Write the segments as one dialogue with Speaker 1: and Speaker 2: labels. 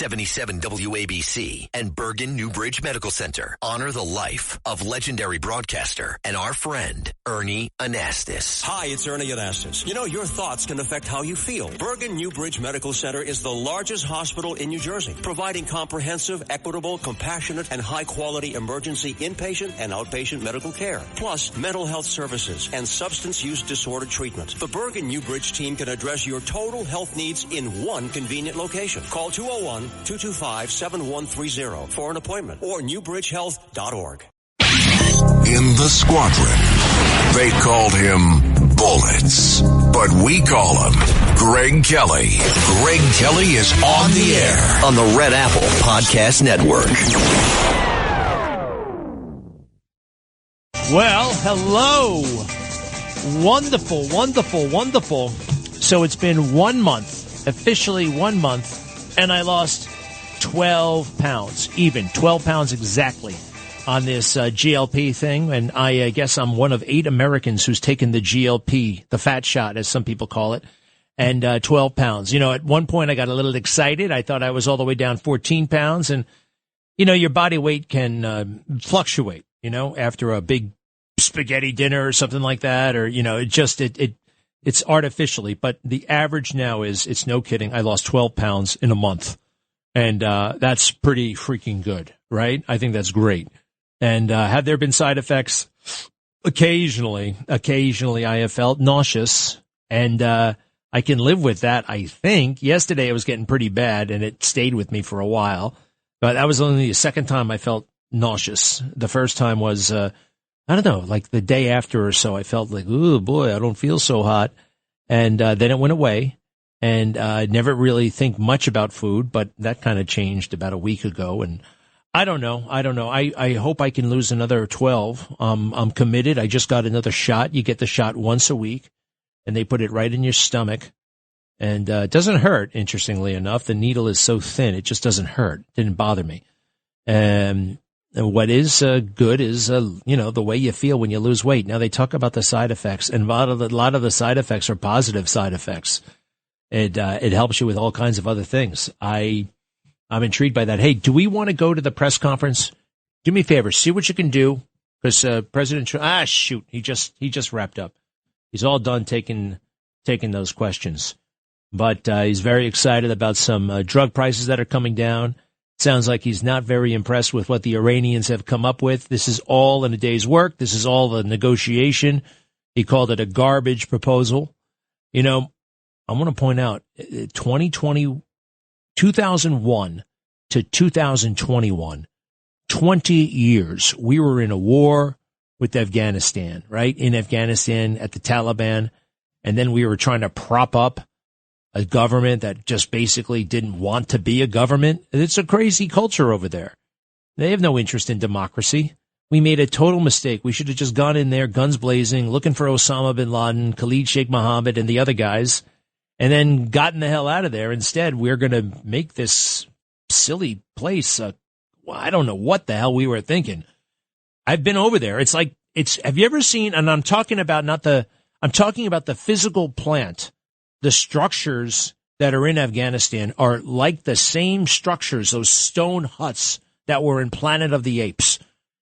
Speaker 1: 77 WABC and Bergen Newbridge Medical Center honor the life of legendary broadcaster and our friend, Ernie Anastas.
Speaker 2: Hi, it's Ernie Anastas. You know, your thoughts can affect how you feel. Bergen Newbridge Medical Center is the largest hospital in New Jersey, providing comprehensive, equitable, compassionate, and high-quality emergency inpatient and outpatient medical care, plus mental health services and substance use disorder treatment. The Bergen Newbridge team can address your total health needs in one convenient location. Call 201-225-7130 for an appointment or newbridgehealth.org.
Speaker 3: In the squadron, they called him Bullets, but we call him Greg Kelly. Greg Kelly is on the air
Speaker 1: on the Red Apple Podcast Network.
Speaker 4: Well, hello. Wonderful, wonderful, wonderful. So it's been 1 month, officially 1 month, and I lost 12 pounds, even 12 pounds exactly on this GLP thing. And I guess I'm one of 8 Americans who's taken the GLP, the fat shot, as some people call it, and 12 pounds. You know, at one point I got a little excited. I thought I was all the way down 14 pounds. And, you know, your body weight can fluctuate, you know, after a big spaghetti dinner or something like that, or, you know, it's artificially, but the average now is, it's no kidding, I lost 12 pounds in a month. And that's pretty freaking good, right? I think that's great. And have there been side effects? Occasionally I have felt nauseous, and I can live with that, I think. Yesterday it was getting pretty bad, and it stayed with me for a while. But that was only the second time I felt nauseous. The first time was, I don't know, like the day after or so, I felt like, oh boy, I don't feel so hot. And then it went away. And I never really think much about food, but that kind of changed about a week ago. And I don't know. I hope I can lose another 12. I'm committed. I just got another shot. You get the shot once a week, and they put it right in your stomach. And it doesn't hurt, interestingly enough. The needle is so thin, it just doesn't hurt. It didn't bother me. And what is good is, you know, the way you feel when you lose weight. Now, they talk about the side effects, and a lot of the side effects are positive side effects. It helps you with all kinds of other things. I'm intrigued by that. Hey, do we want to go to the press conference? Do me a favor, see what you can do, because President Trump, he just wrapped up. He's all done taking those questions, but he's very excited about some drug prices that are coming down. Sounds like he's not very impressed with what the Iranians have come up with. This is all in a day's work. This is all a negotiation. He called it a garbage proposal. You know, I want to point out 2001 to 2021, 20 years, we were in a war with Afghanistan, right? In Afghanistan at the Taliban. And then we were trying to prop up a government that just basically didn't want to be a government. It's a crazy culture over there. They have no interest in democracy. We made a total mistake. We should have just gone in there, guns blazing, looking for Osama bin Laden, Khalid Sheikh Mohammed, and the other guys, and then gotten the hell out of there. Instead, we're going to make this silly place. I don't know what the hell we were thinking. I've been over there. It's like, have you ever seen, and I'm talking about the physical plant. The structures that are in Afghanistan are like the same structures, those stone huts that were in Planet of the Apes.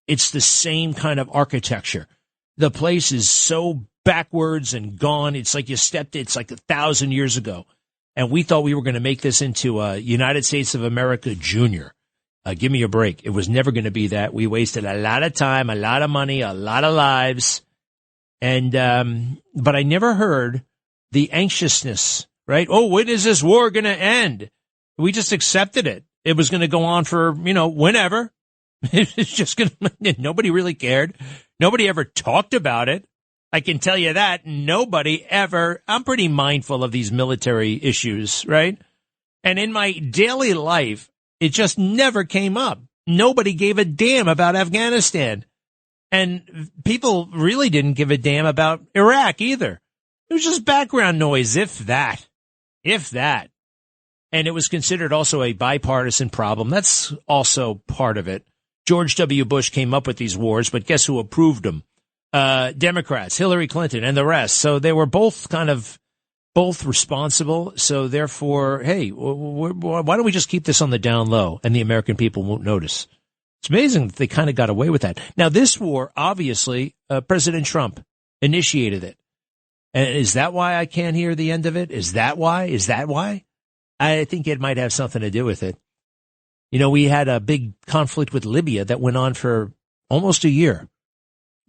Speaker 4: It's the same kind of architecture. The place is so backwards and gone. It's like it's like 1,000 years ago. And we thought we were going to make this into a United States of America Junior. Give me a break. It was never going to be that. We wasted a lot of time, a lot of money, a lot of lives. And, but I never heard the anxiousness, right? Oh, when is this war going to end? We just accepted it. It was going to go on for, whenever. It's just going to, nobody really cared. Nobody ever talked about it. I can tell you that. Nobody ever, I'm pretty mindful of these military issues, right? And in my daily life, it just never came up. Nobody gave a damn about Afghanistan. And people really didn't give a damn about Iraq either. It was just background noise, if that. And it was considered also a bipartisan problem. That's also part of it. George W. Bush came up with these wars, but guess who approved them? Democrats, Hillary Clinton and the rest. So they were both kind of both responsible. So therefore, hey, why don't we just keep this on the down low and the American people won't notice? It's amazing that they kind of got away with that. Now, this war, obviously, President Trump initiated it. And is that why I can't hear the end of it? Is that why? Is that why? I think it might have something to do with it. You know, we had a big conflict with Libya that went on for almost a year.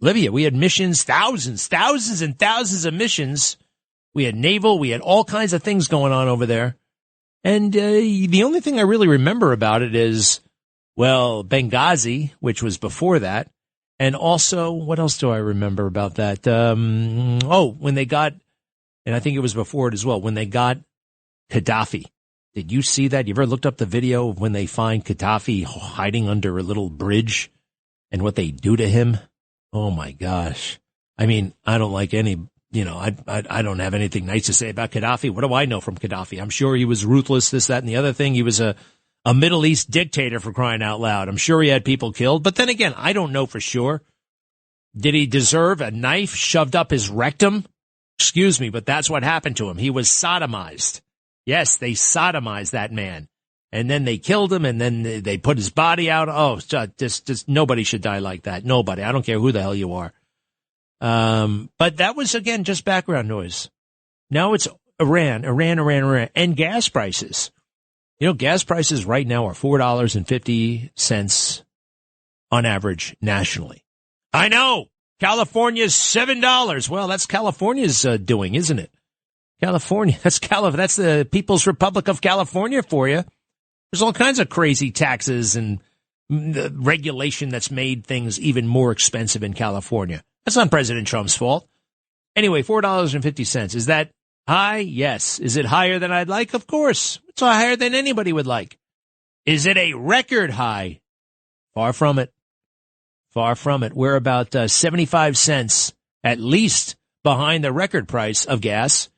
Speaker 4: Libya, we had missions, thousands and thousands of missions. We had naval, we had all kinds of things going on over there. And the only thing I really remember about it is, well, Benghazi, which was before that. And also, what else do I remember about that? When they got, and I think it was before it as well, when they got Gaddafi. Did you see that? You ever looked up the video of when they find Gaddafi hiding under a little bridge and what they do to him? Oh, my gosh. I mean, I don't like any, I don't have anything nice to say about Gaddafi. What do I know from Gaddafi? I'm sure he was ruthless, this, that, and the other thing. He was a Middle East dictator, for crying out loud. I'm sure he had people killed. But then again, I don't know for sure. Did he deserve a knife shoved up his rectum? Excuse me, but that's what happened to him. He was sodomized. Yes, they sodomized that man. And then they killed him, and then they put his body out. Oh, just nobody should die like that. Nobody. I don't care who the hell you are. But that was, again, just background noise. Now it's Iran. And gas prices. You know, gas prices right now are $4.50 on average nationally. I know. California's $7. Well, that's California's doing, isn't it? California. That's the People's Republic of California for you. There's all kinds of crazy taxes and regulation that's made things even more expensive in California. That's not President Trump's fault. Anyway, $4.50. Is that high? Yes. Is it higher than I'd like? Of course. It's higher than anybody would like. Is it a record high? Far from it. Far from it. We're about 75 cents at least behind the record price of gas.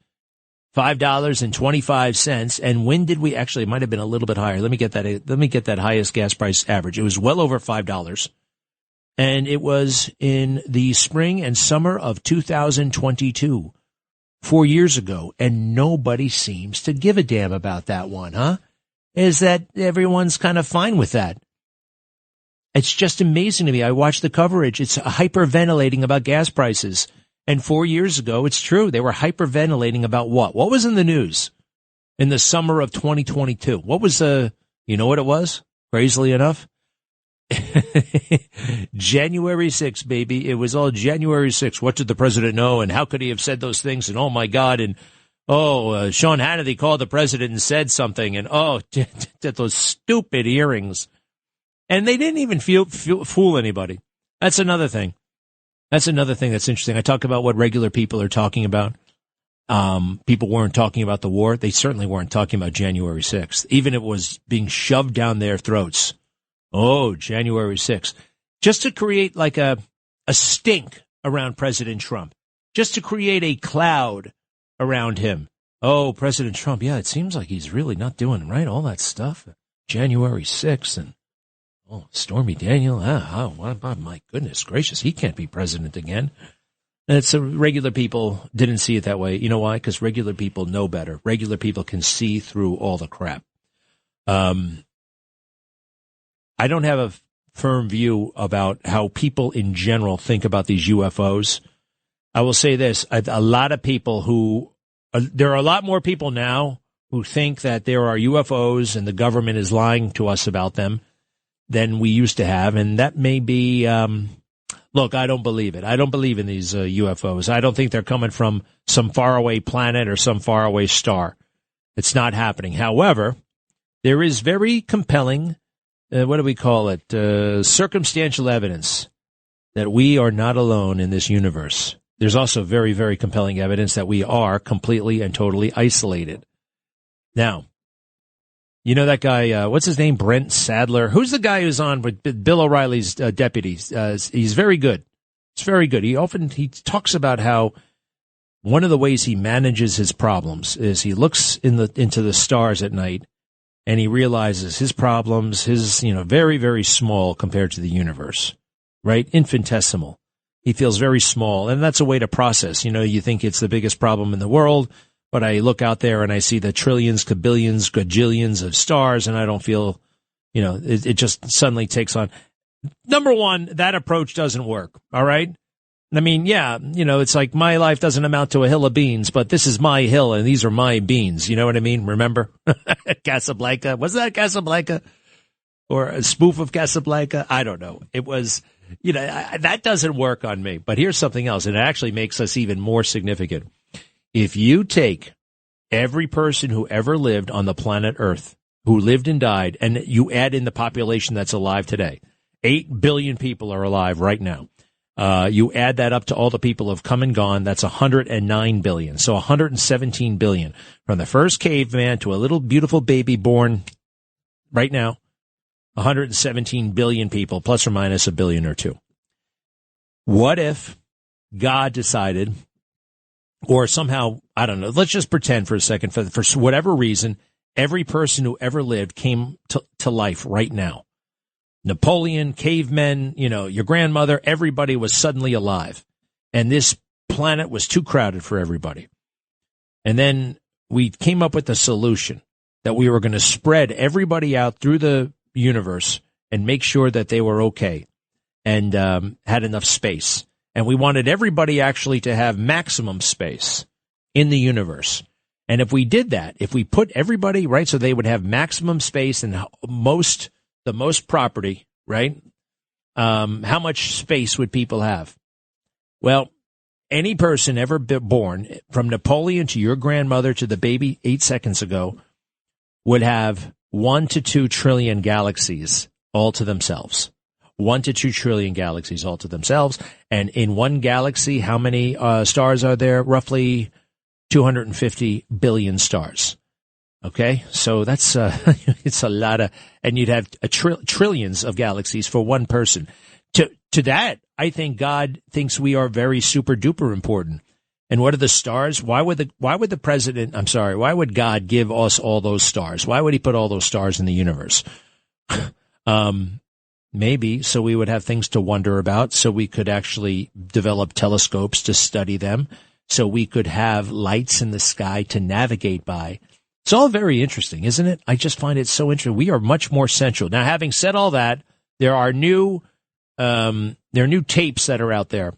Speaker 4: $5.25. And when did we actually, it might have been a little bit higher. Let me get that highest gas price average. It was well over $5. And it was in the spring and summer of 2022, 4 years ago. And nobody seems to give a damn about that one, huh? Is that everyone's kind of fine with that? It's just amazing to me. I watch the coverage. It's hyperventilating about gas prices. And 4 years ago, it's true, they were hyperventilating about what? What was in the news in the summer of 2022? What was you know what it was? Crazily enough? January 6th, baby. It was all January 6th. What did the president know? And how could he have said those things? And oh, my God. And Sean Hannity called the president and said something. And those stupid hearings. And they didn't even fool anybody. That's another thing. That's another thing that's interesting. I talk about what regular people are talking about. People weren't talking about the war. They certainly weren't talking about January 6th. Even it was being shoved down their throats. Oh, January 6th. Just to create like a stink around President Trump. Just to create a cloud around him. Oh, President Trump. Yeah, it seems like he's really not doing right. All that stuff. January 6th and Stormy Daniel, my goodness gracious, he can't be president again. And so regular people didn't see it that way. You know why? Because regular people know better. Regular people can see through all the crap. I don't have a firm view about how people in general think about these UFOs. I will say this, there are a lot more people now who think that there are UFOs and the government is lying to us about them than we used to have. And that may be, look, I don't believe it. I don't believe in these UFOs. I don't think they're coming from some faraway planet or some faraway star. It's not happening. However, there is very compelling, what do we call it, circumstantial evidence that we are not alone in this universe. There's also very, very compelling evidence that we are completely and totally isolated. Now, you know that guy, what's his name, Brent Sadler? Who's the guy who's on with Bill O'Reilly's deputies? He's very good. It's very good. He talks about how one of the ways he manages his problems is he looks into the stars at night and he realizes his problems, very, very small compared to the universe, right? Infinitesimal. He feels very small, and that's a way to process. You think it's the biggest problem in the world, but I look out there and I see the trillions, kabillions, gajillions of stars, and I don't feel, it just suddenly takes on. Number one, that approach doesn't work, all right? I mean, yeah, it's like my life doesn't amount to a hill of beans, but this is my hill and these are my beans. You know what I mean? Remember? Casablanca. Was that Casablanca? Or a spoof of Casablanca? I don't know. It was, that doesn't work on me. But here's something else, and it actually makes us even more significant. If you take every person who ever lived on the planet Earth, who lived and died, and you add in the population that's alive today, 8 billion people are alive right now. You add that up to all the people who have come and gone, that's 109 billion. So 117 billion. From the first caveman to a little beautiful baby born right now, 117 billion people, plus or minus a billion or two. What if God decided, or somehow, I don't know, let's just pretend for a second, for whatever reason, every person who ever lived came to life right now. Napoleon, cavemen, your grandmother, everybody was suddenly alive. And this planet was too crowded for everybody. And then we came up with a solution that we were going to spread everybody out through the universe and make sure that they were okay and had enough space. And we wanted everybody actually to have maximum space in the universe. And if we did that, if we put everybody, right, so they would have maximum space and the most property, right? How much space would people have? Well, any person ever born, from Napoleon to your grandmother to the baby 8 seconds ago, would have 1 to 2 trillion galaxies all to themselves. 1 to 2 trillion galaxies all to themselves. And in one galaxy, how many stars are there? Roughly 250 billion stars. Okay, so that's it's a lot of, and you'd have trillions of galaxies for one person. To that, I think God thinks we are very super duper important. And what are the stars? Why would God give us all those stars? Why would he put all those stars in the universe? Maybe so we would have things to wonder about, so we could actually develop telescopes to study them, so we could have lights in the sky to navigate by. It's all very interesting, isn't it? I just find it so interesting. We are much more central. Now, having said all that, there are new tapes that are out there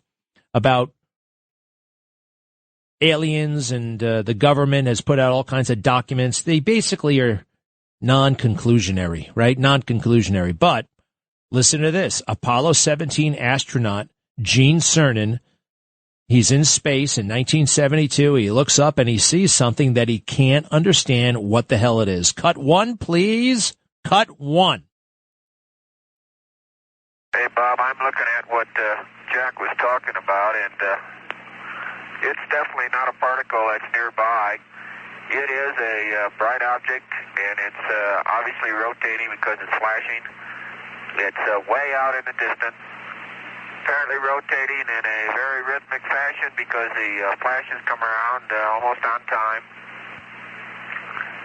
Speaker 4: about aliens, and the government has put out all kinds of documents. They basically are non-conclusionary, right? Non-conclusionary. But listen to this. Apollo 17 astronaut Gene Cernan, he's in space in 1972. He looks up and he sees something that he can't understand what the hell it is. Cut 1, please. Cut 1.
Speaker 5: Hey, Bob, I'm looking at what Jack was talking about, and it's definitely not a particle that's nearby. It is a bright object, and it's obviously rotating because it's flashing. It's way out in the distance, apparently rotating in a very rhythmic fashion because the flashes come around almost on time.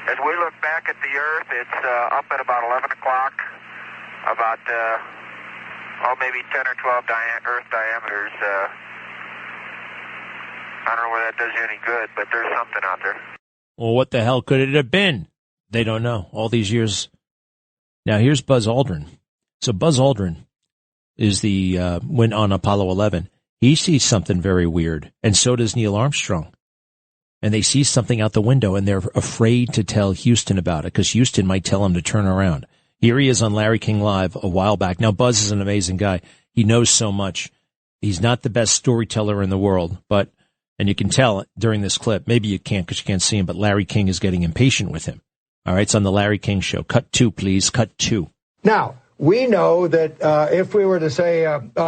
Speaker 5: As we look back at the Earth, it's up at about 11 o'clock, about maybe 10 or 12 Earth diameters. I don't know whether that does you any good, but there's something out there.
Speaker 4: Well, what the hell could it have been? They don't know. All these years. Now, here's Buzz Aldrin. So Buzz Aldrin is went on Apollo 11. He sees something very weird, and so does Neil Armstrong. And they see something out the window, and they're afraid to tell Houston about it, because Houston might tell him to turn around. Here he is on Larry King Live a while back. Now, Buzz is an amazing guy. He knows so much. He's not the best storyteller in the world, and you can tell during this clip, maybe you can't because you can't see him, but Larry King is getting impatient with him. All right, it's on the Larry King Show. Cut 2, please. Cut 2.
Speaker 6: Now, we know that if we were to say,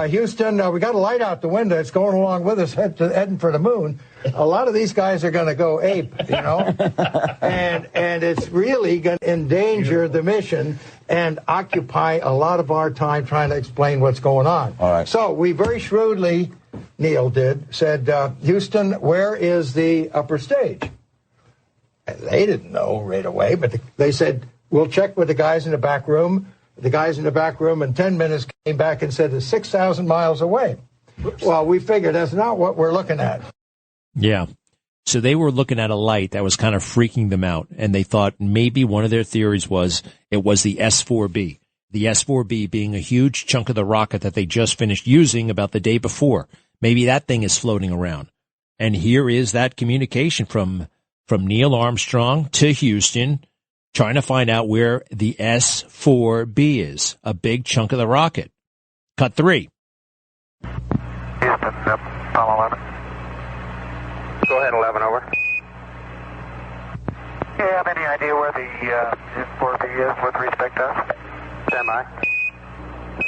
Speaker 6: Houston, we got a light out the window, it's going along with us, heading for the moon, a lot of these guys are going to go ape, and it's really going to endanger the mission and occupy a lot of our time trying to explain what's going on.
Speaker 7: All right.
Speaker 6: So we very shrewdly, Neil said, Houston, where is the upper stage? And they didn't know right away, but they said, we'll check with the guys in the back room. The guys in the back room in 10 minutes came back and said it's 6,000 miles away. Oops. Well, we figured that's not what we're looking at.
Speaker 4: Yeah. So they were looking at a light that was kind of freaking them out, and they thought maybe one of their theories was it was the S4B. The S4B being a huge chunk of the rocket that they just finished using about the day before. Maybe that thing is floating around. And here is that communication from Neil Armstrong to Houston, trying to find out where the S4B is, a big chunk of the rocket. Cut 3.
Speaker 5: Houston, Apollo 11. Go ahead, 11, over. Do you have any idea where the S4B is with respect to us? Semi.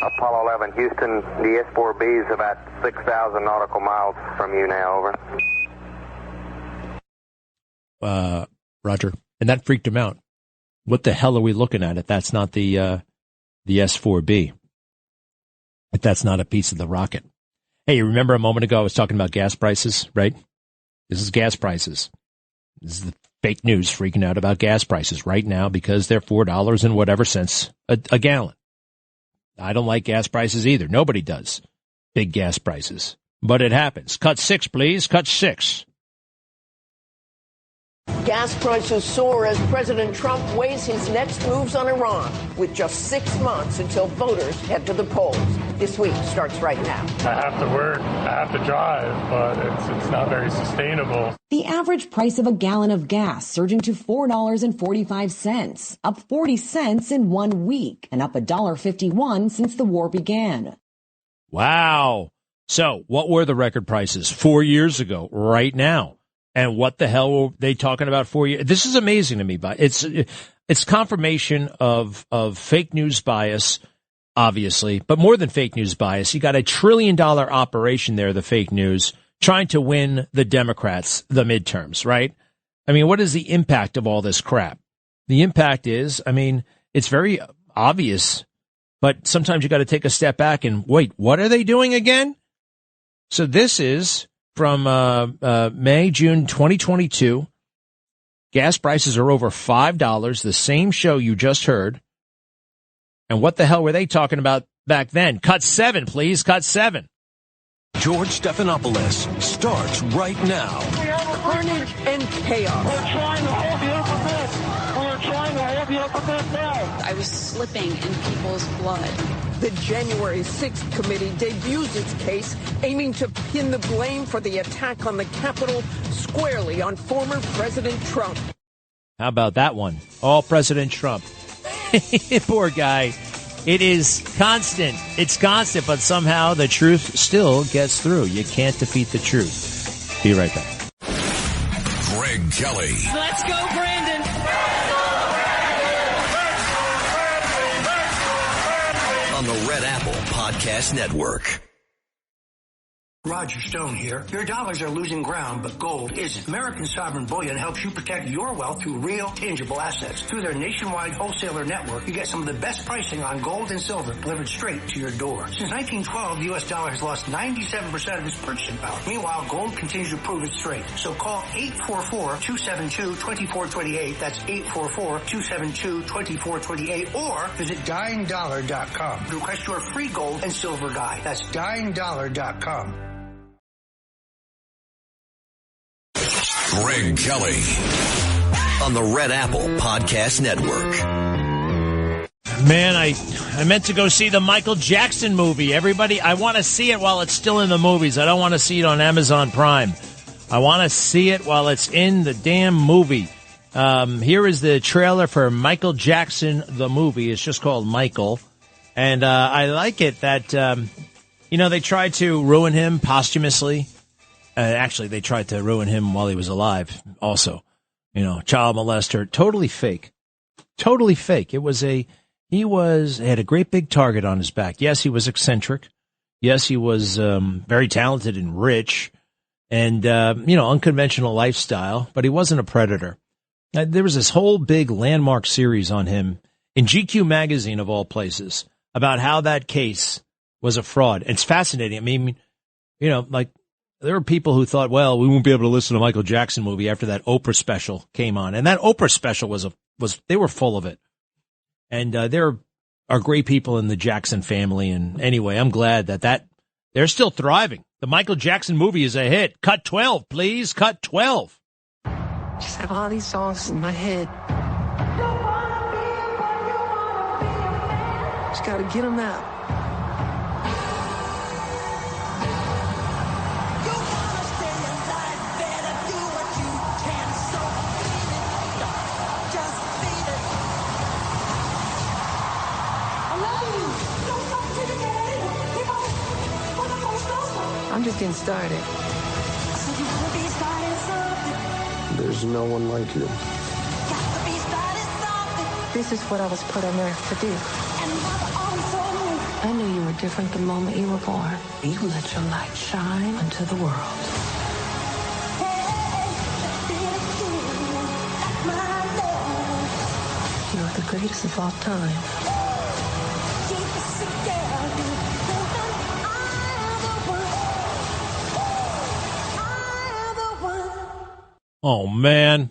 Speaker 5: Apollo 11, Houston, the S4B is about 6,000 nautical miles from you now, over.
Speaker 4: Roger. And that freaked him out. What the hell are we looking at if that's not the S4B? If that's not a piece of the rocket. Hey, you remember a moment ago I was talking about gas prices, right? This is gas prices. This is the fake news freaking out about gas prices right now because they're $4 and whatever cents a gallon. I don't like gas prices either. Nobody does. Big gas prices. But it happens. Cut 6, please. Cut 6.
Speaker 7: Gas prices soar as President Trump weighs his next moves on Iran, with just 6 months until voters head to the polls. This week starts right now.
Speaker 8: I have to work, I have to drive, but it's not very sustainable.
Speaker 9: The average price of a gallon of gas surging to $4.45, up 40 cents in 1 week, and up $1.51 since the war began.
Speaker 4: Wow. So what were the record prices 4 years ago, right now? And what the hell were they talking about 4 years? This is amazing to me, but it's confirmation of fake news bias, obviously, but more than fake news bias. You got $1 trillion operation there, the fake news, trying to win the Democrats, the midterms, right? I mean, what is the impact of all this crap? The impact is, I mean, it's very obvious, but sometimes you got to take a step back and wait, what are they doing again? So this is from May, June 2022. Gas prices are over $5, the same show you just heard. And what the hell were they talking about back then? Cut 7, please. Cut 7.
Speaker 2: George Stephanopoulos starts right now.
Speaker 7: We have carnage and chaos.
Speaker 10: We're trying to hold you up with this. We're trying to hold you up with this now.
Speaker 11: I was slipping in people's blood.
Speaker 7: The January 6th committee debuts its case, aiming to pin the blame for the attack on the Capitol squarely on former President Trump.
Speaker 4: How about that one? All President Trump. Poor guy. It is constant. It's constant, but somehow the truth still gets through. You can't defeat the truth. Be right back.
Speaker 3: Greg Kelly.
Speaker 11: Let's go, Brandon.
Speaker 1: On the Red Apple Podcast Network.
Speaker 12: Roger Stone here. Your dollars are losing ground, but gold isn't. American Sovereign Bullion helps you protect your wealth through real, tangible assets. Through their nationwide wholesaler network, you get some of the best pricing on gold and silver delivered straight to your door. Since 1912, the U.S. dollar has lost 97% of its purchasing power. Meanwhile, gold continues to prove its strength. So call 844-272-2428. That's 844-272-2428. Or visit DyingDollar.com to request your free gold and silver guide. That's DyingDollar.com.
Speaker 3: Greg Kelly.
Speaker 1: On the Red Apple Podcast Network.
Speaker 4: Man, I meant to go see the Michael Jackson movie. Everybody, I want to see it while it's still in the movies. I don't want to see it on Amazon Prime. I want to see it while it's in the damn movie. Here is the trailer for Michael Jackson, the movie. It's just called Michael. And I like it that, they tried to ruin him posthumously. Actually, they tried to ruin him while he was alive also. Child molester. Totally fake. Totally fake. He had a great big target on his back. Yes, he was eccentric. Yes, he was very talented and rich and, unconventional lifestyle, but he wasn't a predator. There was this whole big landmark series on him in GQ magazine of all places about how that case was a fraud. It's fascinating. I mean, there were people who thought, well, we won't be able to listen to Michael Jackson movie after that Oprah special came on. And that Oprah special they were full of it. And there are great people in the Jackson family. And anyway, I'm glad that they're still thriving. The Michael Jackson movie is a hit. Cut 12, please. Cut 12.
Speaker 7: Just have all these songs in my head. Just gotta get them out. I'm just getting started.
Speaker 13: There's no one like you.
Speaker 7: This is what I was put on earth to do. I knew you were different the moment you were born. You let your light shine into the world. You're the greatest of all time.
Speaker 4: Oh, man,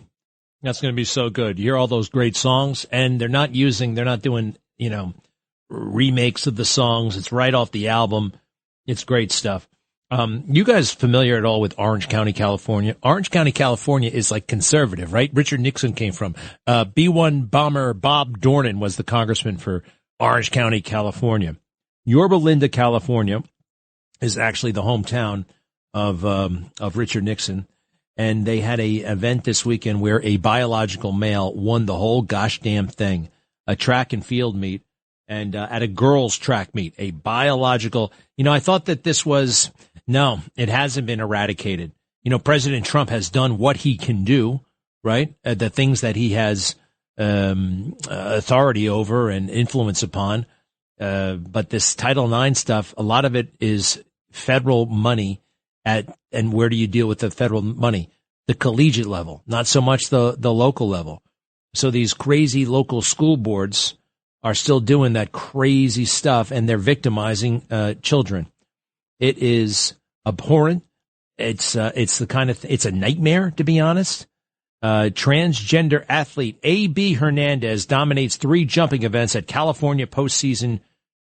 Speaker 4: that's going to be so good. You hear all those great songs, and they're not doing, remakes of the songs. It's right off the album. It's great stuff. You guys familiar at all with Orange County, California? Orange County, California is like conservative, right? Richard Nixon came from. B-1 bomber Bob Dornan was the congressman for Orange County, California. Yorba Linda, California is actually the hometown of Richard Nixon. And they had a event this weekend where a biological male won the whole gosh damn thing, a track and field meet, and at a girls' track meet, a biological. I thought that this was, no, it hasn't been eradicated. President Trump has done what he can do, right? The things that he has authority over and influence upon. But this Title IX stuff, a lot of it is federal money. And where do you deal with the federal money? The collegiate level, not so much the local level. So these crazy local school boards are still doing that crazy stuff, and they're victimizing children. It is abhorrent. It's the kind of it's a nightmare, to be honest. Transgender athlete A.B. Hernandez dominates 3 jumping events at California postseason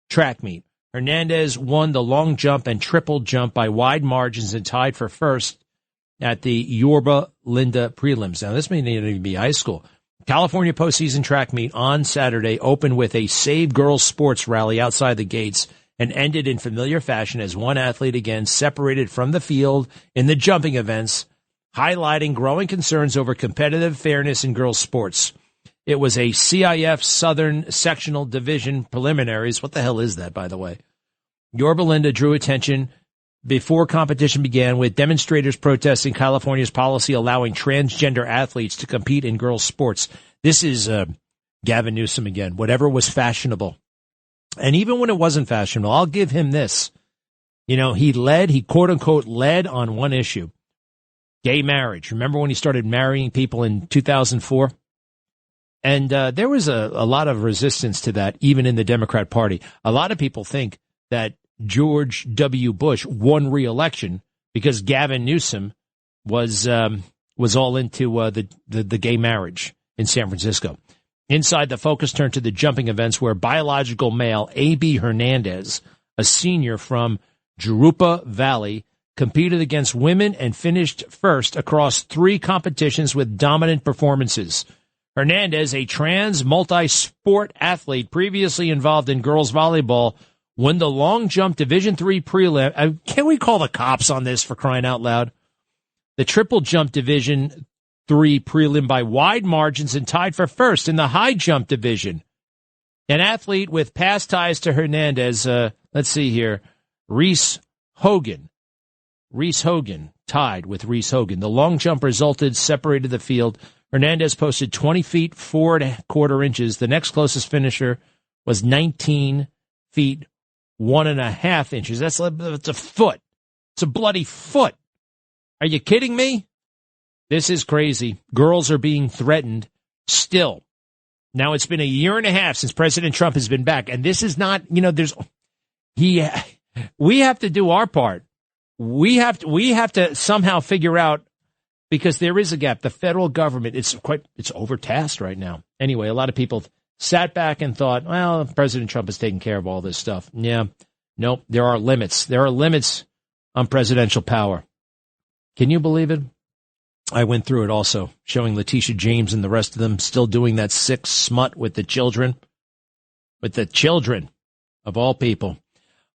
Speaker 4: track meet. Hernandez won the long jump and triple jump by wide margins and tied for first at the Yorba Linda prelims. Now, this may not even be high school. California postseason track meet on Saturday opened with a Save Girls Sports rally outside the gates and ended in familiar fashion as one athlete again separated from the field in the jumping events, highlighting growing concerns over competitive fairness in girls' sports. It was a CIF Southern Sectional Division preliminaries. What the hell is that, by the way? Yorba Linda drew attention before competition began with demonstrators protesting California's policy allowing transgender athletes to compete in girls' sports. This is Gavin Newsom again. Whatever was fashionable. And even when it wasn't fashionable, I'll give him this. He quote-unquote led on one issue. Gay marriage. Remember when he started marrying people in 2004? And there was a lot of resistance to that, even in the Democrat Party. A lot of people think that George W. Bush won re-election because Gavin Newsom was all into the gay marriage in San Francisco. Inside, the focus turned to the jumping events where biological male A.B. Hernandez, a senior from Jurupa Valley, competed against women and finished first across 3 competitions with dominant performances. Hernandez, a trans multi-sport athlete previously involved in girls volleyball, won the long jump Division III prelim. Can we call the cops on this, for crying out loud? The triple jump Division III prelim by wide margins and tied for first in the high jump division. An athlete with past ties to Hernandez, let's see here, Reese Hogan tied with Reese Hogan. The long jump separated the field. Hernandez posted 20 feet 4.25 inches. The next closest finisher was 19 feet 1.5 inches. That's a foot. It's a bloody foot. Are you kidding me? This is crazy. Girls are being threatened still. Now, it's been a year and a half since President Trump has been back, and this is not, we have to do our part. We have to somehow figure out, because there is a gap. The federal government, it's overtasked right now. Anyway, a lot of people sat back and thought, well, President Trump is taking care of all this stuff. Yeah, nope, there are limits. There are limits on presidential power. Can you believe it? I went through it also, showing Letitia James and the rest of them still doing that sick smut with the children. With the children, of all people.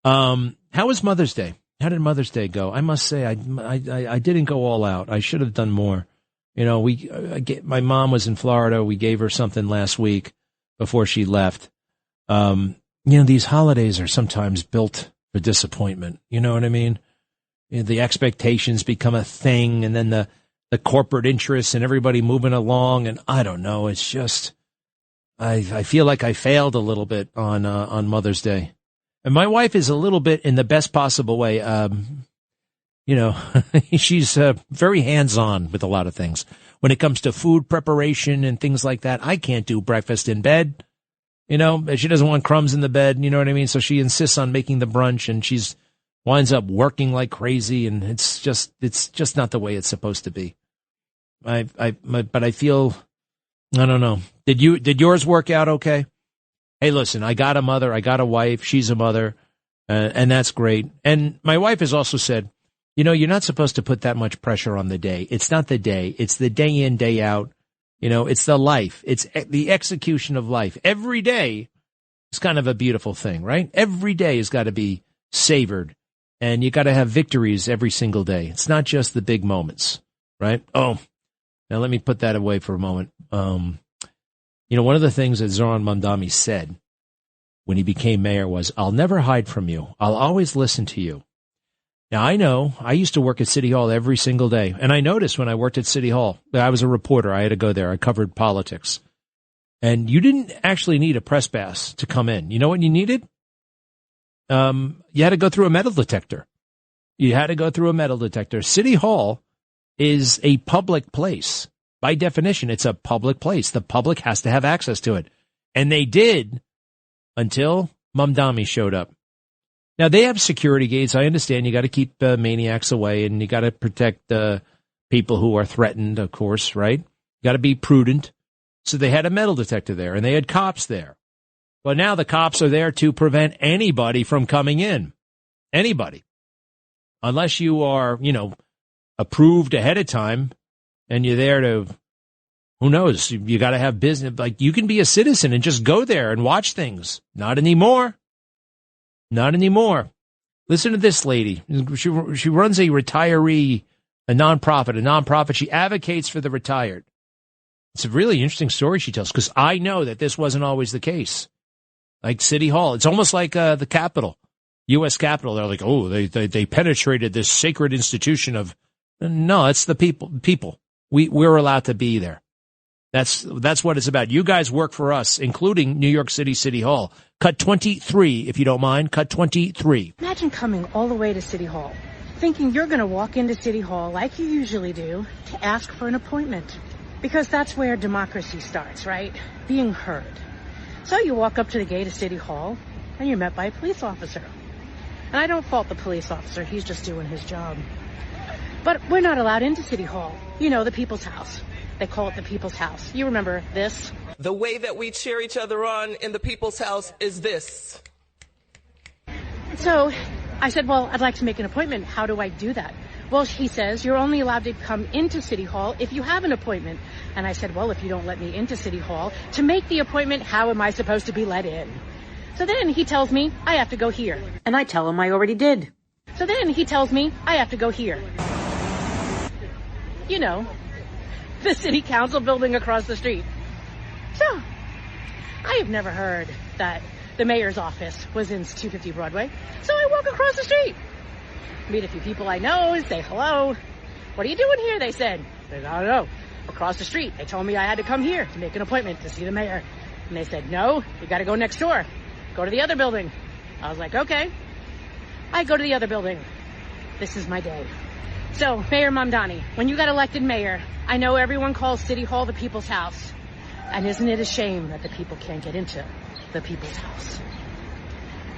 Speaker 4: How was Mother's Day? How did Mother's Day go? I must say, I didn't go all out. I should have done more. You know, my mom was in Florida. We gave her something last week before she left. You know, these holidays are sometimes built for disappointment. You know what I mean? The expectations become a thing, and then the corporate interests and everybody moving along, and I don't know. It's just, I feel like I failed a little bit on Mother's Day. And my wife is a little bit in the best possible way. You know, she's very hands-on with a lot of things. When it comes to food preparation and things like that, I can't do breakfast in bed. You know, she doesn't want crumbs in the bed, you know what I mean? So she insists on making the brunch, and she's winds up working like crazy, and it's just not the way it's supposed to be. But I feel, I don't know. Did yours work out okay? Hey, listen, I got a mother, I got a wife, she's a mother, and that's great. And my wife has also said, you know, you're not supposed to put that much pressure on the day. It's not the day. It's the day in, day out. You know, it's the life. It's the execution of life. Every day is kind of a beautiful thing, right? Every day has got to be savored, and you got to have victories every single day. It's not just the big moments, right? Oh, now let me put that away for a moment. You know, one of the things that Zoran Mamdani said when he became mayor was, I'll never hide from you. I'll always listen to you. Now, I know I used to work at City Hall every single day, and I noticed when I worked at City Hall, I was a reporter. I had to go there. I covered politics. And you didn't actually need a press pass to come in. You know what you needed? You had to go through a metal detector. You had to go through a metal detector. City Hall is a public place. By definition, it's a public place. The public has to have access to it. And they did until Mamdani showed up. Now, they have security gates. I understand you got to keep maniacs away, and you got to protect people who are threatened, of course, right? You got to be prudent. So they had a metal detector there, and they had cops there. But now the cops are there to prevent anybody from coming in. Anybody. Unless you are, you know, approved ahead of time, and you're there to, who knows, you got to have business. Like, you can be a citizen and just go there and watch things. Not anymore. Not anymore. Listen to this lady. She runs a nonprofit. She advocates for the retired. It's a really interesting story she tells, because I know that this wasn't always the case. Like City Hall, it's almost like the Capitol, U.S. Capitol. They're like, oh, they penetrated this sacred institution of. No, it's the people. We're allowed to be there. That's what it's about. You guys work for us, including New York City City Hall. Cut 23, if you don't mind. Cut 23.
Speaker 14: Imagine coming all the way to City Hall, thinking you're going to walk into City Hall like you usually do to ask for an appointment. Because that's where democracy starts, right? Being heard. So you walk up to the gate of City Hall, and you're met by a police officer. And I don't fault the police officer. He's just doing his job. But we're not allowed into City Hall. You know, the People's House. They call it the People's House. You remember this?
Speaker 15: The way that we cheer each other on in the People's House is this.
Speaker 14: So I said, well, I'd like to make an appointment. How do I do that? Well, he says, you're only allowed to come into City Hall if you have an appointment. And I said, well, if you don't let me into City Hall, to make the appointment, how am I supposed to be let in? So then he tells me I have to go here. And I tell him I already did. So then he tells me I have to go here. You know, the city council building across the street. So, I have never heard that the mayor's office was in 250 Broadway. So I walk across the street, meet a few people I know, say hello. What are you doing here? They said. I said, I don't know. Across the street, they told me I had to come here to make an appointment to see the mayor. And they said, no, you got to go next door. Go to the other building. I was like, okay. I go to the other building. This is my day. So, Mayor Mamdani, when you got elected mayor, I know everyone calls City Hall the People's House. And isn't it a shame that the people can't get into the People's House?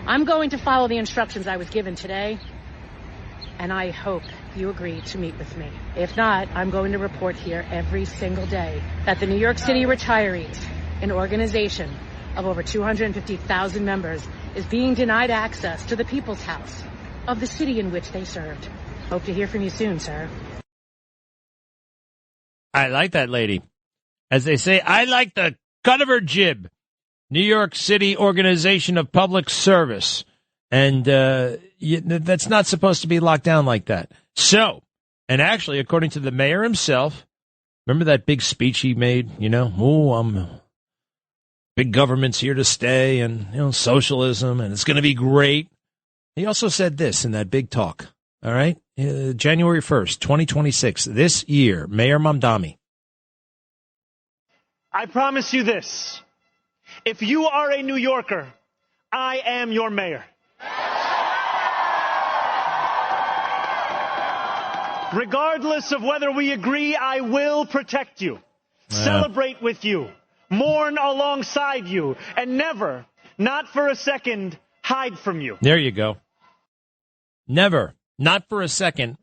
Speaker 14: I'm going to follow the instructions I was given today, and I hope you agree to meet with me. If not, I'm going to report here every single day that the New York City Retirees, an organization of over 250,000 members, is being denied access to the People's House of the city in which they served. Hope to hear from you soon, sir.
Speaker 4: I like that lady. As they say, I like the cut of her jib. New York City Organization of Public Service. And that's not supposed to be locked down like that. So, and actually, according to the mayor himself, remember that big speech he made? Big government's here to stay and, socialism, and it's going to be great. He also said this in that big talk, all right? January 1st, 2026, this year, Mayor Mamdani.
Speaker 16: I promise you this. If you are a New Yorker, I am your mayor. Regardless of whether we agree, I will protect you, celebrate with you, mourn alongside you, and never, not for a second, hide from you.
Speaker 4: There you go. Never, not for a second,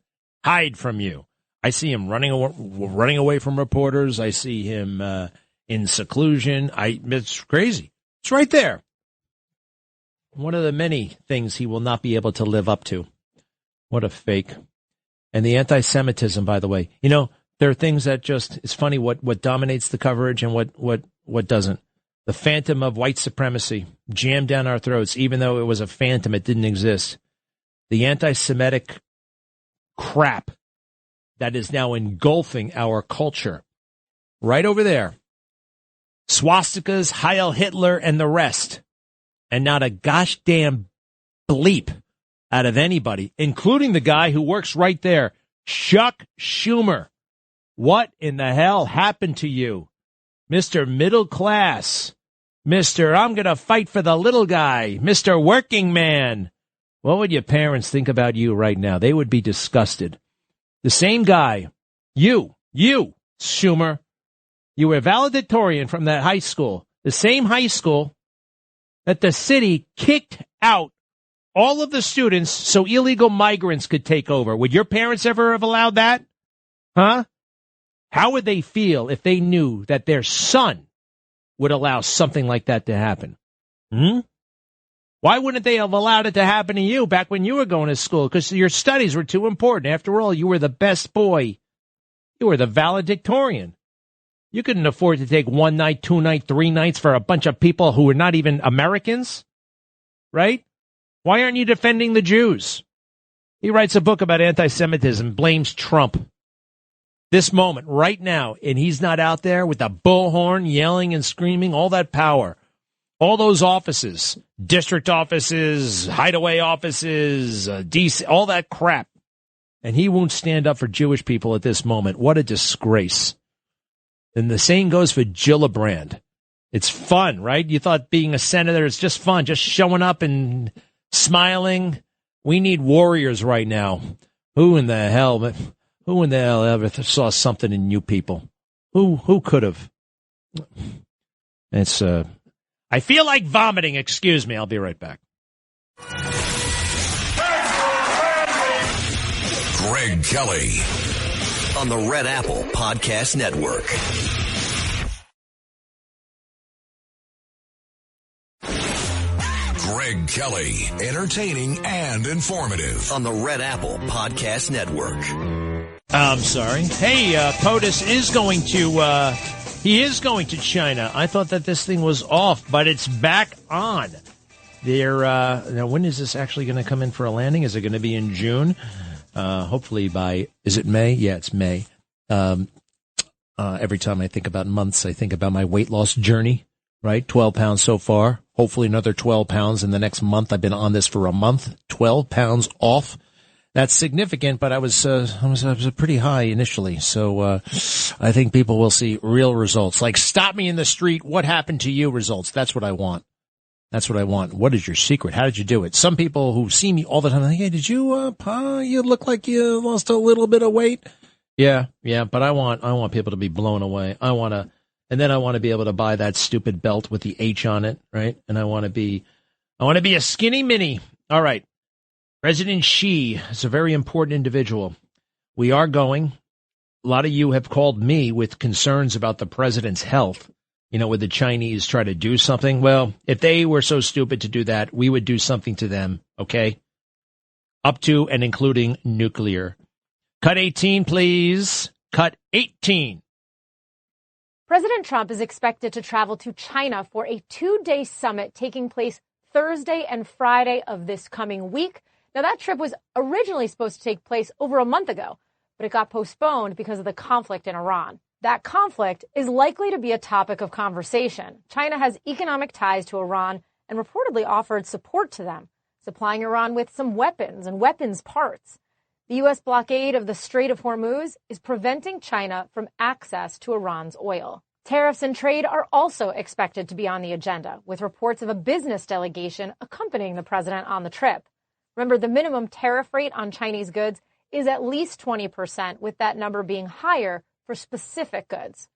Speaker 4: hide from you. I see him running away from reporters. I see him in seclusion. It's crazy. It's right there. One of the many things he will not be able to live up to. What a fake. And the anti-Semitism, by the way. There are things that just, it's funny what dominates the coverage and what doesn't. The phantom of white supremacy jammed down our throats, even though it was a phantom, it didn't exist. The anti-Semitic crap that is now engulfing our culture. Right over there. Swastikas, Heil Hitler, and the rest. And not a gosh damn bleep out of anybody, including the guy who works right there, Chuck Schumer. What in the hell happened to you? Mr. Middle Class. Mr. I'm going to fight for the little guy. Mr. Working Man. What would your parents think about you right now? They would be disgusted. The same guy, you, Schumer, you were valedictorian from that high school, the same high school that the city kicked out all of the students so illegal migrants could take over. Would your parents ever have allowed that? Huh? How would they feel if they knew that their son would allow something like that to happen? Why wouldn't they have allowed it to happen to you back when you were going to school? Because your studies were too important. After all, you were the best boy. You were the valedictorian. You couldn't afford to take 1 night, 2 nights, 3 nights for a bunch of people who were not even Americans, right? Why aren't you defending the Jews? He writes a book about anti-Semitism, blames Trump. This moment, right now, and he's not out there with the bullhorn yelling and screaming, all that power. All those offices, district offices, hideaway offices, DC, all that crap. And he won't stand up for Jewish people at this moment. What a disgrace. And the same goes for Gillibrand. It's fun, right? You thought being a senator is just fun, just showing up and smiling. We need warriors right now. Who in the hell ever saw something in you people? Who could have? It's I feel like vomiting. Excuse me. I'll be right back.
Speaker 3: Greg Kelly
Speaker 1: on the Red Apple Podcast Network.
Speaker 3: Greg Kelly, entertaining and informative
Speaker 1: on the Red Apple Podcast Network.
Speaker 4: I'm sorry. Hey, POTUS is going to, he is going to China. I thought that this thing was off, but it's back on. Now, when is this actually going to come in for a landing? Is it going to be in June? Hopefully by, is it May? Yeah, it's May. Every time I think about months, I think about my weight loss journey, right? 12 pounds so far. Hopefully another 12 pounds in the next month. I've been on this for a month. 12 pounds off. That's significant, but I was pretty high initially. So, I think people will see real results. Like, stop me in the street. What happened to you results? That's what I want. That's what I want. What is your secret? How did you do it? Some people who see me all the time, think, hey, did you, you look like you lost a little bit of weight? Yeah, but I want people to be blown away. And then I want to be able to buy that stupid belt with the H on it, right? And I want to be a skinny mini. All right. President Xi is a very important individual. We are going. A lot of you have called me with concerns about the president's health. You know, would the Chinese try to do something? Well, if they were so stupid to do that, we would do something to them, okay? Up to and including nuclear. Cut 18, please. Cut 18.
Speaker 17: President Trump is expected to travel to China for a 2-day summit taking place Thursday and Friday of this coming week. Now, that trip was originally supposed to take place over a month ago, but it got postponed because of the conflict in Iran. That conflict is likely to be a topic of conversation. China has economic ties to Iran and reportedly offered support to them, supplying Iran with some weapons and weapons parts. The U.S. blockade of the Strait of Hormuz is preventing China from access to Iran's oil. Tariffs and trade are also expected to be on the agenda, with reports of a business delegation accompanying the president on the trip. Remember, the minimum tariff rate on Chinese goods is at least 20%, with that number being higher for specific goods.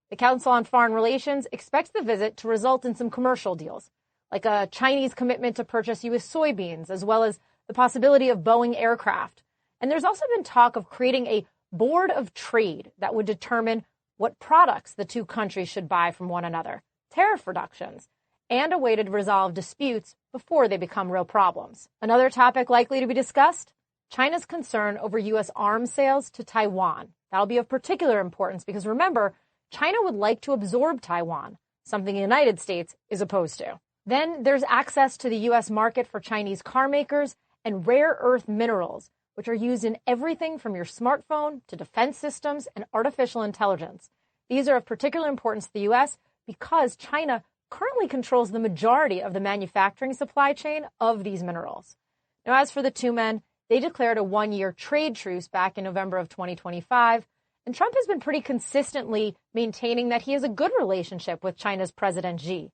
Speaker 17: The Council on Foreign Relations expects the visit to result in some commercial deals, like a Chinese commitment to purchase U.S. soybeans, as well as the possibility of Boeing aircraft. And there's also been talk of creating a board of trade that would determine what products the two countries should buy from one another, tariff reductions, and a way to resolve disputes before they become real problems. Another topic likely to be discussed, China's concern over U.S. arms sales to Taiwan. That'll be of particular importance because, remember, China would like to absorb Taiwan, something the United States is opposed to. Then there's access to the U.S. market for Chinese car makers and rare earth minerals, which are used in everything from your smartphone to defense systems and artificial intelligence. These are of particular importance to the U.S. because China currently controls the majority of the manufacturing supply chain of these minerals. Now, as for the two men, they declared a 1-year trade truce back in November of 2025, and Trump has been pretty consistently maintaining that he has a good relationship with China's President Xi.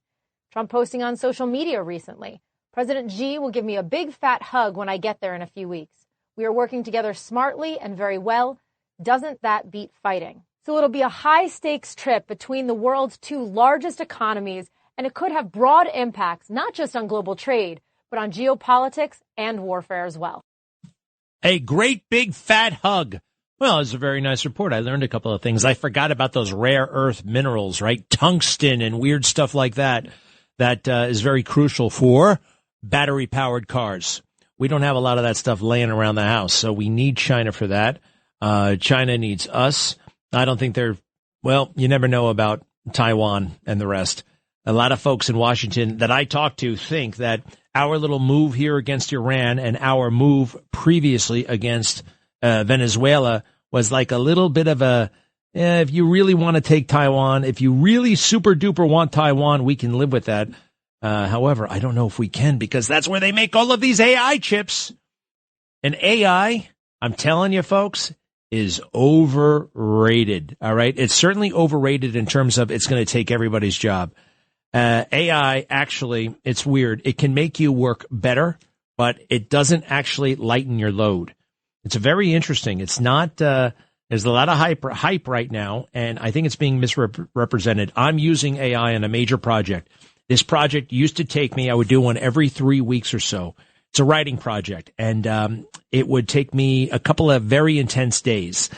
Speaker 17: Trump posting on social media recently, President Xi will give me a big fat hug when I get there in a few weeks. We are working together smartly and very well. Doesn't that beat fighting? So it'll be a high-stakes trip between the world's two largest economies, and it could have broad impacts, not just on global trade, but on geopolitics and warfare as well.
Speaker 4: A great big fat hug. Well, it's a very nice report. I learned a couple of things. I forgot about those rare earth minerals, right? Tungsten and weird stuff like that. That is very crucial for battery-powered cars. We don't have a lot of that stuff laying around the house, so we need China for that. China needs us. I don't think well, you never know about Taiwan and the rest. A lot of folks in Washington that I talk to think that our little move here against Iran and our move previously against Venezuela was like a little bit of if you really want to take Taiwan, if you really super duper want Taiwan, we can live with that. However, I don't know if we can because that's where they make all of these AI chips. And AI, I'm telling you, folks, is overrated. All right. It's certainly overrated in terms of it's going to take everybody's job. AI, actually, it's weird. It can make you work better, but it doesn't actually lighten your load. It's very interesting. It's not, there's a lot of hype right now, and I think it's being misrepresented. I'm using AI in a major project. This project used to take me, I would do one every 3 weeks or so. It's a writing project, and it would take me a couple of very intense days.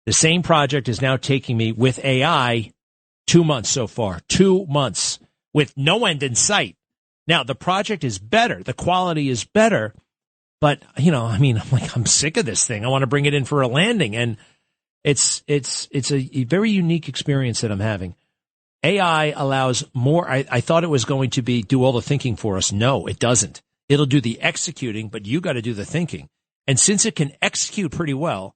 Speaker 4: The same project is now taking me with AI 2 months so far, 2 months with no end in sight. Now, the project is better. The quality is better. But, I'm sick of this thing. I want to bring it in for a landing. And it's a very unique experience that I'm having. AI allows more. I thought it was going to do all the thinking for us. No, it doesn't. It'll do the executing, but you got to do the thinking. And since it can execute pretty well,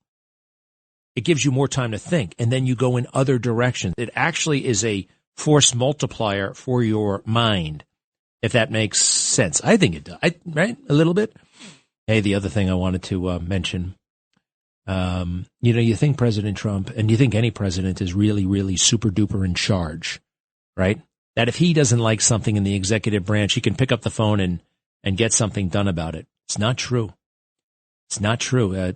Speaker 4: it gives you more time to think. And then you go in other directions. It actually is a force multiplier for your mind, if that makes sense. I think it does, right? A little bit. Hey, the other thing I wanted to mention, you think President Trump and you think any president is really, really super duper in charge, right? That if he doesn't like something in the executive branch, he can pick up the phone and get something done about it. It's not true. It's not true.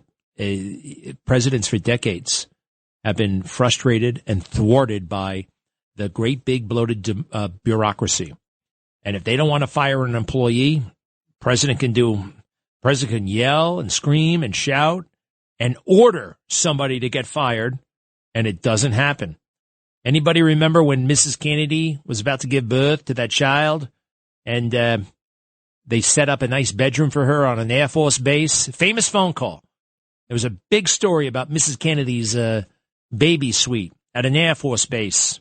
Speaker 4: Presidents for decades have been frustrated and thwarted by the great big bloated bureaucracy. And if they don't want to fire an employee, president can yell and scream and shout and order somebody to get fired, and it doesn't happen. Anybody remember when Mrs. Kennedy was about to give birth to that child, and they set up a nice bedroom for her on an Air Force base? Famous phone call. There was a big story about Mrs. Kennedy's baby suite at an Air Force base.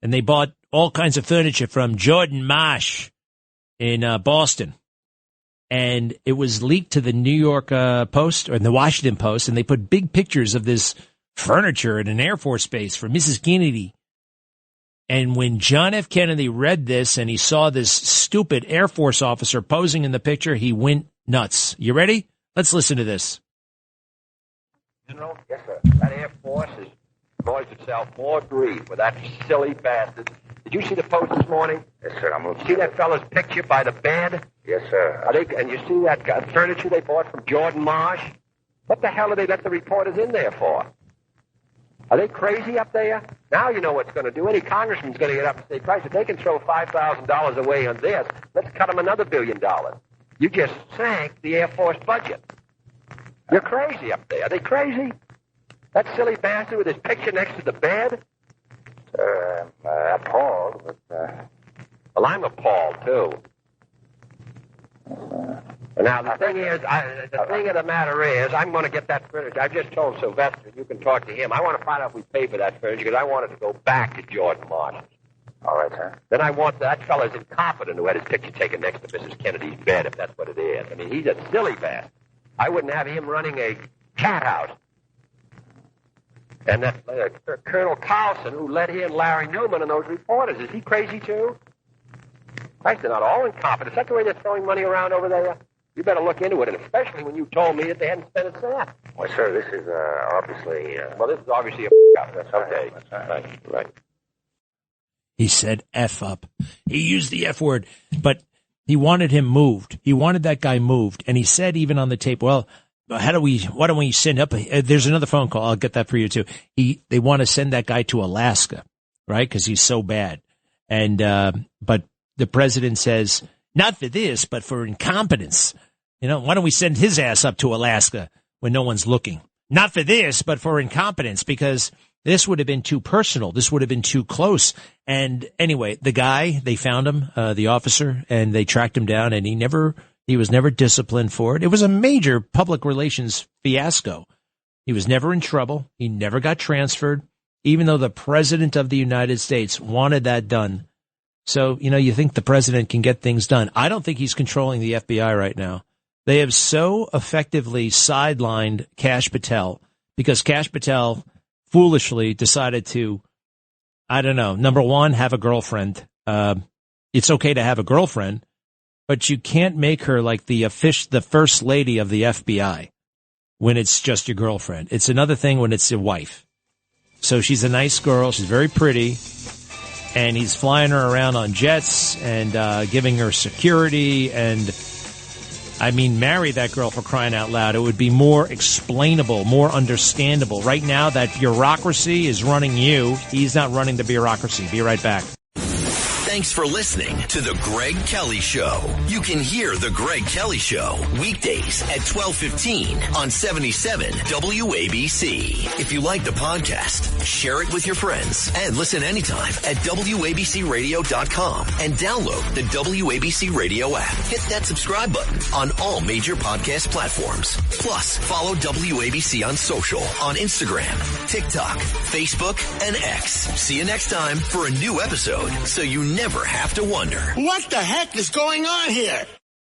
Speaker 4: And they bought all kinds of furniture from Jordan Marsh in Boston. And it was leaked to the New York Post or the Washington Post, and they put big pictures of this furniture in an Air Force base for Mrs. Kennedy. And when John F. Kennedy read this and he saw this stupid Air Force officer posing in the picture, he went nuts. You ready? Let's listen to this.
Speaker 18: General? Yes, sir. That Air Force has caused itself more grief with that silly bastard. Did you see the Post this morning?
Speaker 19: Yes, sir. I'm looking.
Speaker 18: See that fellow's picture by the bed?
Speaker 19: Yes, sir.
Speaker 18: And you see that furniture they bought from Jordan Marsh? What the hell do they let the reporters in there for? Are they crazy up there? Now you know what's going to do. Any congressman's going to get up and say, Christ, if they can throw $5,000 away on this, let's cut them another $1 billion. You just sank the Air Force budget. You're crazy up there. Are they crazy? That silly bastard with his picture next to the bed?
Speaker 19: Sir, I'm appalled, but...
Speaker 18: Well, I'm appalled, too. Now, the thing of the matter is, I'm going to get that furniture. I've just told Sylvester, you can talk to him. I want to find out if we pay for that furniture, because I want it to go back to Jordan Marsh.
Speaker 19: All right, sir.
Speaker 18: Then I want that fella's incompetent who had his picture taken next to Mrs. Kennedy's bed, if that's what it is. I mean, he's a silly bastard. I wouldn't have him running a cat house. And that Colonel Carlson, who let in Larry Newman and those reporters, is he crazy, too? Christ, they're not all incompetent. Is that the way they're throwing money around over there? You better look into it, and especially when you told me that they hadn't spent a cent.
Speaker 19: Well, sir, this is obviously...
Speaker 18: Well, this is obviously a up. That's okay. That's right.
Speaker 4: He said F up. He used the F word, but he wanted him moved. He wanted that guy moved. And he said even on the tape, well, why don't we send up, there's another phone call. I'll get that for you too. They want to send that guy to Alaska, right? Cause he's so bad. And, but the president says, not for this, but for incompetence. You know, why don't we send his ass up to Alaska when no one's looking? Not for this, but for incompetence, because this would have been too personal. This would have been too close. And anyway, the guy, they found him, the officer, and they tracked him down, and he was never disciplined for it. It was a major public relations fiasco. He was never in trouble. He never got transferred, even though the president of the United States wanted that done. So, you know, you think the president can get things done. I don't think he's controlling the FBI right now. They have so effectively sidelined Kash Patel because Kash Patel foolishly decided to, I don't know, number one, have a girlfriend. It's okay to have a girlfriend, but you can't make her like the first lady of the FBI when it's just your girlfriend. It's another thing when it's your wife. So she's a nice girl. She's very pretty. And he's flying her around on jets and giving her security. And, I mean, marry that girl for crying out loud. It would be more explainable, more understandable. Right now, that bureaucracy is running you. He's not running the bureaucracy. Be right back.
Speaker 1: Thanks for listening to The Greg Kelly Show. You can hear The Greg Kelly Show weekdays at 12:15 on 77 WABC. If you like the podcast, share it with your friends and listen anytime at WABCRadio.com and download the WABC Radio app. Hit that subscribe button on all major podcast platforms. Plus, follow WABC on social on Instagram, TikTok, Facebook, and X. See you next time for a new episode so you never have to wonder.
Speaker 20: What the heck is going on here?